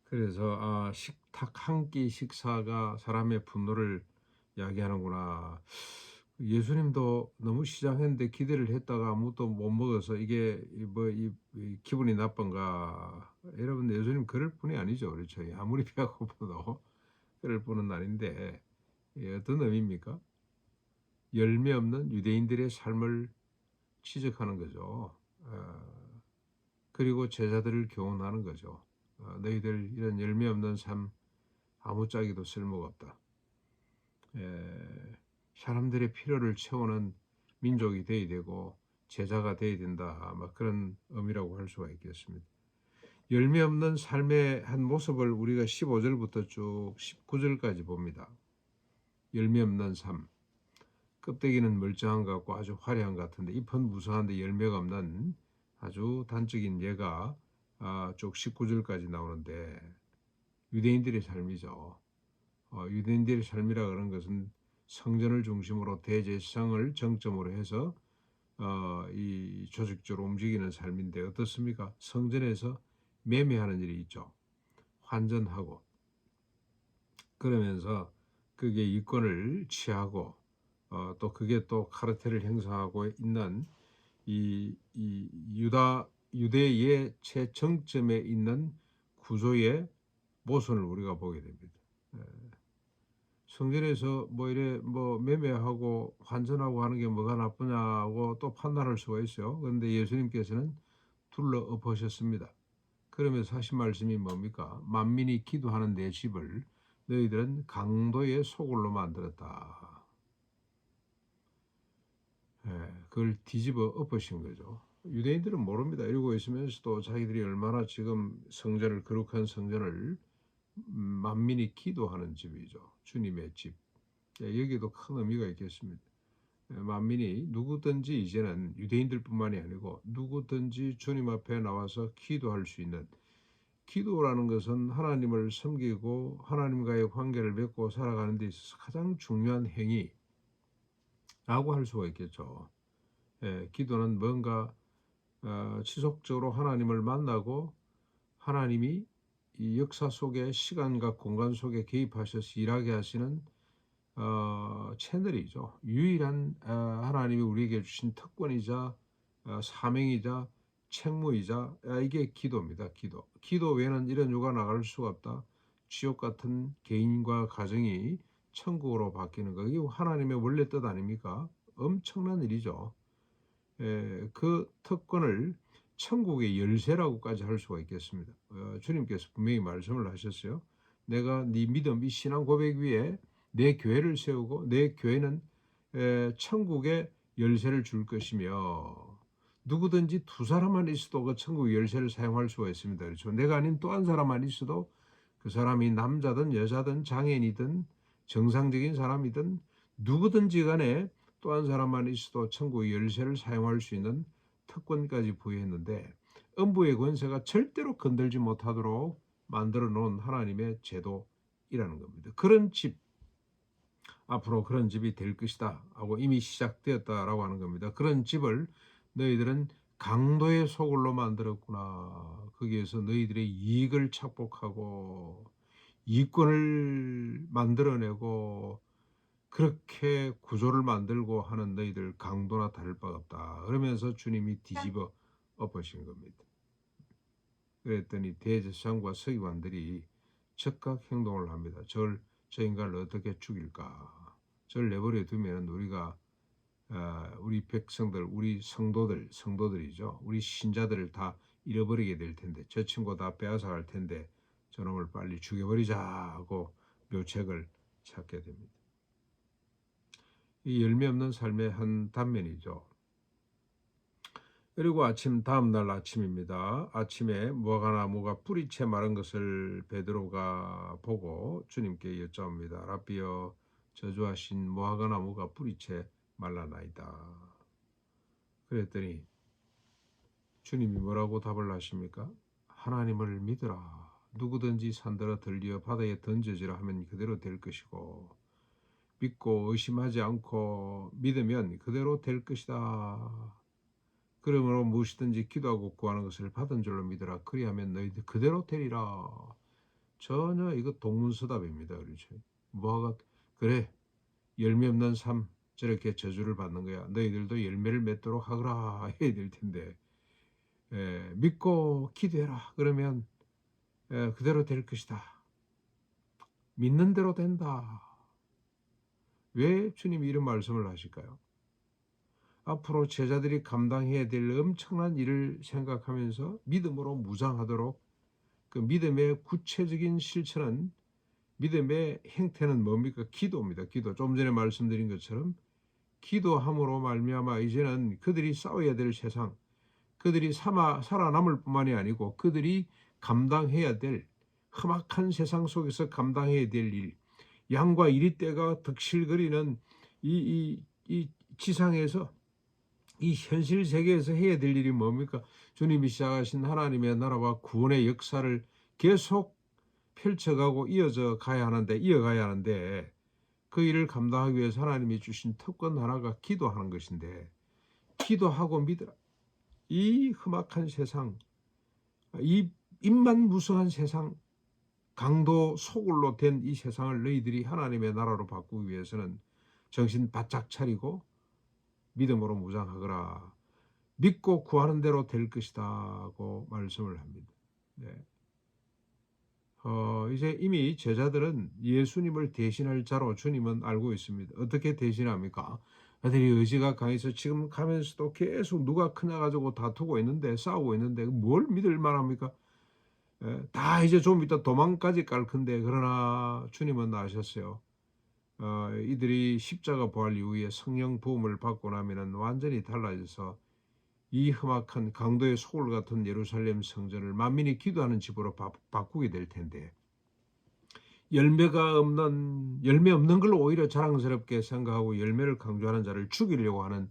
그래서 식탁 한 끼 식사가 사람의 분노를 야기하는구나. 예수님도 너무 시장했는데 기대를 했다가 아무것도 못 먹어서 이게 이 기분이 나쁜가. 여러분, 예수님 그럴 분이 아니죠. 그렇죠? 아무리 배가 고파도 그럴 분은 아닌데, 어떤 의미입니까? 열매 없는 유대인들의 삶을 지적하는 거죠. 그리고 제자들을 교훈하는 거죠. 너희들 이런 열매 없는 삶 아무짝에도 쓸모가 없다. 사람들의 필요를 채우는 민족이 돼야 되고 제자가 돼야 된다. 막 그런 의미라고 할 수가 있겠습니다. 열매 없는 삶의 한 모습을 우리가 15절부터 쭉 19절까지 봅니다. 열매 없는 삶. 껍데기는 멀쩡한 것 같고 아주 화려한 것 같은데 잎은 무성한데 열매가 없는 아주 단적인 예가 쭉 19절까지 나오는데 유대인들의 삶이죠. 유대인들의 삶이라 그런 것은 성전을 중심으로 대제사장을 정점으로 해서 이 조직적으로 움직이는 삶인데 어떻습니까? 성전에서 매매하는 일이 있죠. 환전하고 그러면서 그게 이권을 취하고 또 그게 또 카르텔을 형성하고 있는 이 유대의 최정점에 있는 구조의 모순을 우리가 보게 됩니다. 성전에서 뭐 이래 뭐 매매하고 환전하고 하는 게 뭐가 나쁘냐고 또 판단할 수가 있어요. 그런데 예수님께서는 둘러 엎으셨습니다. 그러면서 하신 말씀이 뭡니까? 만민이 기도하는 내 집을 너희들은 강도의 소굴로 만들었다. 그걸 뒤집어 엎으신 거죠. 유대인들은 모릅니다. 이러고 있으면서도 자기들이 얼마나 지금 성전을 거룩한 성전을 만민이 기도하는 집이죠. 주님의 집. 여기도 큰 의미가 있겠습니다. 만민이 누구든지 이제는 유대인들뿐만이 아니고 누구든지 주님 앞에 나와서 기도할 수 있는 기도라는 것은 하나님을 섬기고 하나님과의 관계를 맺고 살아가는 데 있어서 가장 중요한 행위라고 할 수가 있겠죠. 기도는 뭔가 지속적으로 하나님을 만나고 하나님이 이 역사 속에 시간과 공간 속에 개입하셔서 일하게 하시는 채널이죠. 유일한 하나님이 우리에게 주신 특권이자 사명이자 책무이자 이게 기도입니다. 기도 외에는 이런 유가 나갈 수가 없다. 지옥 같은 개인과 가정이 천국으로 바뀌는 거 이게 하나님의 원래 뜻 아닙니까? 엄청난 일이죠. 그 특권을 천국의 열쇠라고까지 할 수가 있겠습니다. 주님께서 분명히 말씀을 하셨어요. 내가 네 믿음, 이 신앙 고백 위에 내 교회를 세우고 내 교회는 천국의 열쇠를 줄 것이며 누구든지 두 사람만 있어도 그 천국의 열쇠를 사용할 수가 있습니다. 그렇죠? 내가 아닌 또 한 사람만 있어도 그 사람이 남자든 여자든 장애인이든 정상적인 사람이든 누구든지 간에 또 한 사람만 있어도 천국의 열쇠를 사용할 수 있는 특권까지 부여했는데 음부의 권세가 절대로 건들지 못하도록 만들어 놓은 하나님의 제도이라는 겁니다. 그런 집, 앞으로 그런 집이 될 것이다 하고 이미 시작되었다라고 하는 겁니다. 그런 집을 너희들은 강도의 소굴로 만들었구나. 거기에서 너희들의 이익을 착복하고 이권을 만들어내고 그렇게 구조를 만들고 하는 너희들 강도나 다를 바가 없다. 그러면서 주님이 뒤집어 엎으신 겁니다. 그랬더니 대제사장과 서기관들이 즉각 행동을 합니다. 저 인간을 어떻게 죽일까? 저를 내버려 두면 우리가 우리 백성들, 우리 성도들이죠. 우리 신자들을 다 잃어버리게 될 텐데 저 친구 다 빼앗아 갈 텐데 저놈을 빨리 죽여버리자 하고 묘책을 찾게 됩니다. 이 열매 없는 삶의 한 단면이죠. 그리고 다음 날 아침입니다. 아침에 무화과나무가 뿌리채 마른 것을 베드로가 보고 주님께 여쭤옵니다. 라비여, 저주하신 무화과나무가 뿌리채 말라나이다. 그랬더니 주님이 뭐라고 답을 하십니까? 하나님을 믿으라. 누구든지 산들어 들리어 바다에 던져지라 하면 그대로 될 것이고 믿고 의심하지 않고 믿으면 그대로 될 것이다. 그러므로 무엇이든지 기도하고 구하는 것을 받은 줄로 믿으라. 그리하면 너희들 그대로 되리라. 전혀 이거 동문서답입니다. 그렇죠? 뭐가 그래 열매 없는 삶 저렇게 저주를 받는 거야. 너희들도 열매를 맺도록 하거라 해야 될 텐데 믿고 기도해라. 그러면 그대로 될 것이다. 믿는 대로 된다. 왜 주님이 이런 말씀을 하실까요? 앞으로 제자들이 감당해야 될 엄청난 일을 생각하면서 믿음으로 무장하도록 그 믿음의 구체적인 실천은 믿음의 행태는 뭡니까? 기도입니다. 기도. 좀 전에 말씀드린 것처럼 기도함으로 말미암아 이제는 그들이 싸워야 될 세상, 그들이 살아남을 뿐만이 아니고 그들이 감당해야 될 험악한 세상 속에서 감당해야 될 일, 양과 이리떼가 득실거리는 이 지상에서 이 현실 세계에서 해야 될 일이 뭡니까? 주님이 시작하신 하나님의 나라와 구원의 역사를 계속 펼쳐가고 이어가야 하는데 그 일을 감당하기 위해서 하나님이 주신 특권 하나가 기도하는 것인데 기도하고 믿으라. 이 험악한 세상, 이 입만 무성한 세상, 강도 소굴로 된 이 세상을 너희들이 하나님의 나라로 바꾸기 위해서는 정신 바짝 차리고 믿음으로 무장하거라. 믿고 구하는 대로 될 것이다고 말씀을 합니다. 네. 이제 이미 제자들은 예수님을 대신할 자로 주님은 알고 있습니다. 어떻게 대신합니까? 그들이 의지가 강해서 지금 가면서도 계속 누가 크냐 가지고 다투고 있는데 싸우고 있는데 뭘 믿을 만합니까? 다 이제 좀 이따 도망까지 깔 건데 그러나 주님은 아셨어요. 이들이 십자가 부활 이후에 성령 부음을 받고 나면은 완전히 달라져서 이 험악한 강도의 소굴 같은 예루살렘 성전을 만민이 기도하는 집으로 바꾸게 될 텐데 열매 없는 걸 오히려 자랑스럽게 생각하고 열매를 강조하는 자를 죽이려고 하는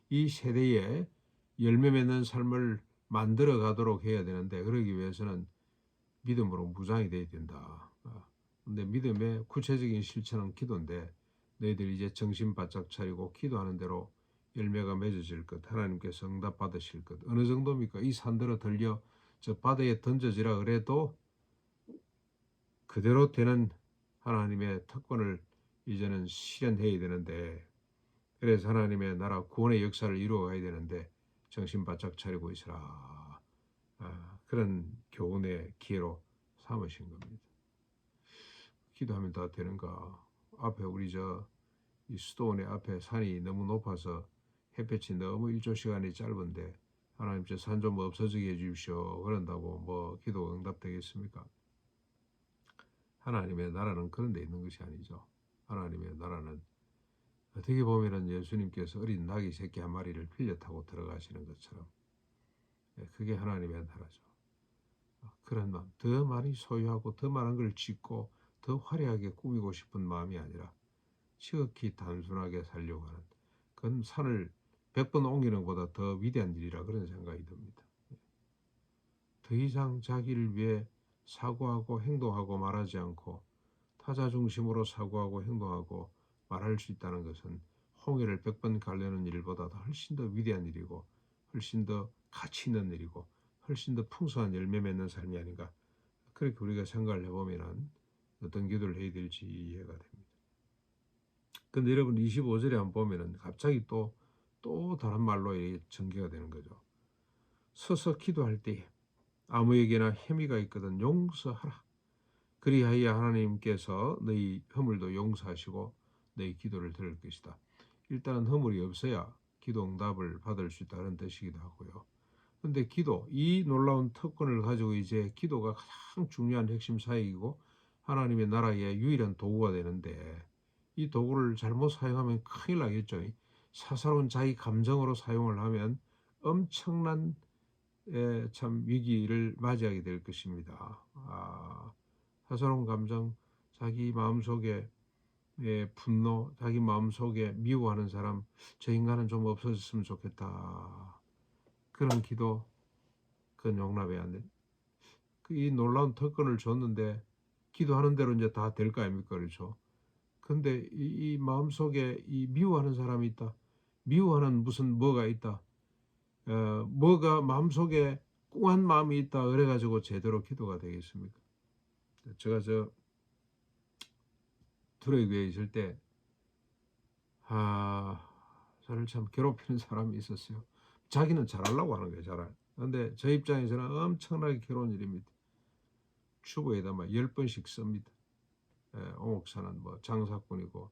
이 세대에 열매 맺는 삶을 만들어 가도록 해야 되는데 그러기 위해서는 믿음으로 무장이 돼야 된다. 근데 믿음의 구체적인 실천은 기도인데 너희들 이제 정신 바짝 차리고 기도하는 대로 열매가 맺어질 것, 하나님께서 응답 받으실 것. 어느 정도입니까? 이 산들어 들려 저 바다에 던져지라 그래도 그대로 되는 하나님의 특권을 이제는 실현해야 되는데 그래서 하나님의 나라 구원의 역사를 이루어가야 되는데 정신 바짝 차리고 있으라. 그런 교훈의 기회로 삼으신 겁니다. 기도하면 다 되는가? 앞에 우리 이 수도원의 앞에 산이 너무 높아서 햇볕이 너무 일조 시간이 짧은데 하나님 저 산 좀 없어지게 해주십시오. 그런다고 뭐 기도 응답되겠습니까? 하나님의 나라는 그런 데 있는 것이 아니죠. 하나님의 나라는 어떻게 보면은 예수님께서 어린 나귀 새끼 한 마리를 빌려 타고 들어가시는 것처럼 그게 하나님의 나라죠. 그런 마음, 더 많이 소유하고 더 많은 걸 짓고 더 화려하게 꾸미고 싶은 마음이 아니라 지극히 단순하게 살려고 하는 그건 산을 100번 옮기는 것보다 더 위대한 일이라 그런 생각이 듭니다. 더 이상 자기를 위해 사고하고 행동하고 말하지 않고 타자 중심으로 사고하고 행동하고 말할 수 있다는 것은 홍해를 100번 가르는 일보다 훨씬 더 위대한 일이고 훨씬 더 가치 있는 일이고 훨씬 더 풍성한 열매 맺는 삶이 아닌가 그렇게 우리가 생각을 해보면 어떤 기도를 해야 될지 이해가 됩니다. 근데 여러분 25절에 한번 보면은 갑자기 또 다른 말로 전개가 되는 거죠. 서서 기도할 때 아무에게나 혐의가 있거든 용서하라. 그리하여 하나님께서 너희 허물도 용서하시고 너희 기도를 들을 것이다. 일단은 허물이 없어야 기도 응답을 받을 수 있다는 뜻이기도 하고요. 근데 기도, 이 놀라운 특권을 가지고 이제 기도가 가장 중요한 핵심 사역이고 하나님의 나라의 유일한 도구가 되는데 이 도구를 잘못 사용하면 큰일 나겠죠. 사사로운 자기 감정으로 사용을 하면 엄청난 참 위기를 맞이하게 될 것입니다. 사사로운 감정, 자기 마음속에 분노, 자기 마음속에 미워하는 사람, 저 인간은 좀 없어졌으면 좋겠다. 그런 기도, 그건 용납이 안 돼. 이 놀라운 특권을 줬는데 기도하는 대로 이제 다 될 거 아닙니까? 그렇죠? 근데 이 마음속에 이 미워하는 사람이 있다. 미워하는 뭐가 있다. 뭐가 마음속에 꽁한 마음이 있다. 그래가지고 제대로 기도가 되겠습니까? 제가 두레교에 있을 때 저를 참 괴롭히는 사람이 있었어요. 자기는 잘하려고 하는 거예요, 잘할. 근데 저 입장에서는 엄청나게 괴로운 일입니다. 추부에다 막 10번씩 씁니다. 오목사는 뭐 장사꾼이고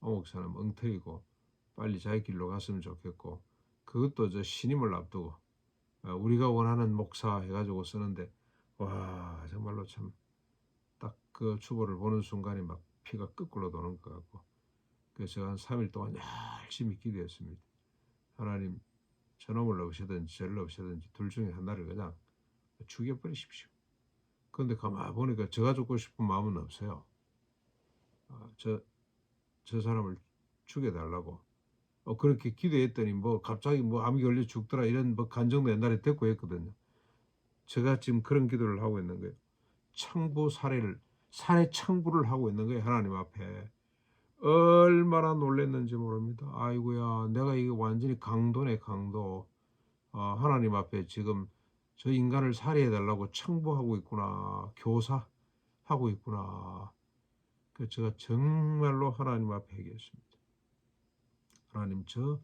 오목사는 엉터리고 빨리 자기 길로 갔으면 좋겠고, 그것도 신임을 앞두고 우리가 원하는 목사 해가지고 쓰는데, 와 정말로 참 딱 그 추보를 보는 순간에 막 피가 거꾸로 도는 것 같고, 그래서 제가 한 3일 동안 열심히 기도했습니다. 하나님, 저놈을 넣으시든지 저를 넣으시든지 둘 중에 하나를 그냥 죽여버리십시오. 그런데 가만히 보니까 제가 죽고 싶은 마음은 없어요. 저 사람을 죽여달라고. 그렇게 기도했더니 뭐 갑자기 뭐 암이 걸려 죽더라 이런 뭐 간증도 옛날에 듣고 했거든요. 제가 지금 그런 기도를 하고 있는 거예요. 살해 청부를 하고 있는 거예요. 하나님 앞에. 얼마나 놀랐는지 모릅니다. 아이고야, 내가 이게 완전히 강도네, 강도. 하나님 앞에 지금 저 인간을 살해해달라고 청부하고 있구나. 교사하고 있구나. 그 제가 정말로 하나님 앞에 얘기했습니다. 하나님, 저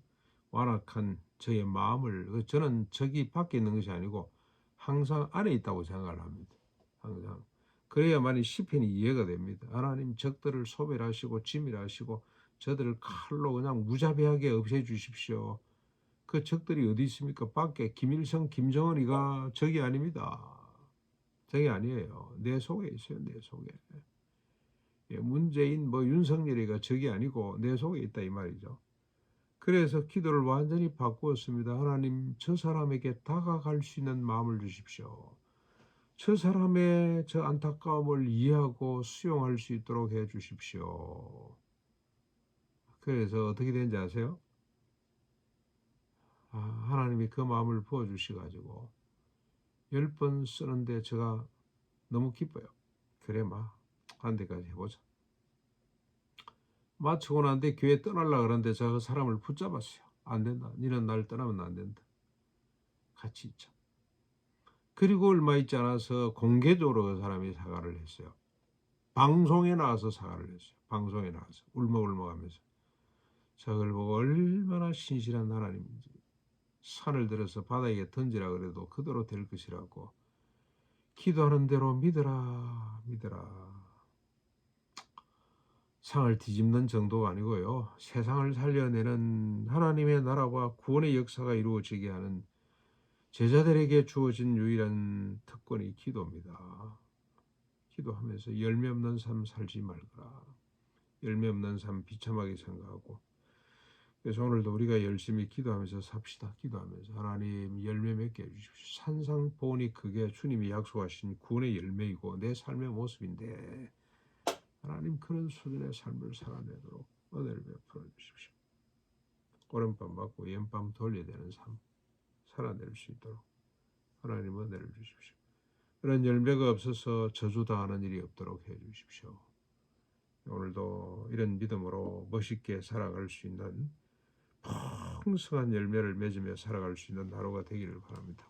완악한 저의 마음을, 저는 저기 밖에 있는 것이 아니고 항상 안에 있다고 생각을 합니다. 항상. 그래야만이 시편이 이해가 됩니다. 하나님, 적들을 소멸하시고 지멸하시고 저들을 칼로 그냥 무자비하게 없애주십시오. 그 적들이 어디 있습니까? 밖에. 김일성, 김정은이가 적이 아닙니다. 적이 아니에요. 내 속에 있어요. 내 속에. 문재인, 윤석열이가 적이 아니고 내 속에 있다 이 말이죠. 그래서 기도를 완전히 바꾸었습니다. 하나님, 저 사람에게 다가갈 수 있는 마음을 주십시오. 저 사람의 저 안타까움을 이해하고 수용할 수 있도록 해 주십시오. 그래서 어떻게 되는지 아세요? 하나님이 그 마음을 부어주셔가지고 10번 쓰는데 제가 너무 기뻐요. 그래, 한 대까지 해보자. 마치고 난 뒤에 교회 떠나려고 그러는데 제가 그 사람을 붙잡았어요. 안 된다. 너는 날 떠나면 안 된다. 같이 있자. 그리고 얼마 있지 않아서 공개적으로 그 사람이 사과를 했어요. 방송에 나와서 사과를 했어요. 방송에 나와서 울먹울먹하면서. 자, 그걸 보고 얼마나 신실한 하나님인지. 산을 들어서 바다에 던지라 그래도 그대로 될 것이라고. 기도하는 대로 믿어라, 믿어라. 상을 뒤집는 정도가 아니고요. 세상을 살려내는 하나님의 나라와 구원의 역사가 이루어지게 하는 제자들에게 주어진 유일한 특권이 기도입니다. 기도하면서 열매 없는 삶 살지 말거라. 열매 없는 삶 비참하게 생각하고. 그래서 오늘도 우리가 열심히 기도하면서 삽시다. 기도하면서 하나님, 열매 맺게 해주십시오. 산상보온이 그게 주님이 약속하신 구원의 열매이고 내 삶의 모습인데, 하나님, 그런 수준의 삶을 살아내도록 은혜를 베풀어 주십시오. 오른밤 맞고 왼밤 돌려야 되는 삶 살아낼 수 있도록 하나님 은혜를 주십시오. 그런 열매가 없어서 저주당하는 일이 없도록 해 주십시오. 오늘도 이런 믿음으로 멋있게 살아갈 수 있는 풍성한 열매를 맺으며 살아갈 수 있는 하루가 되기를 바랍니다.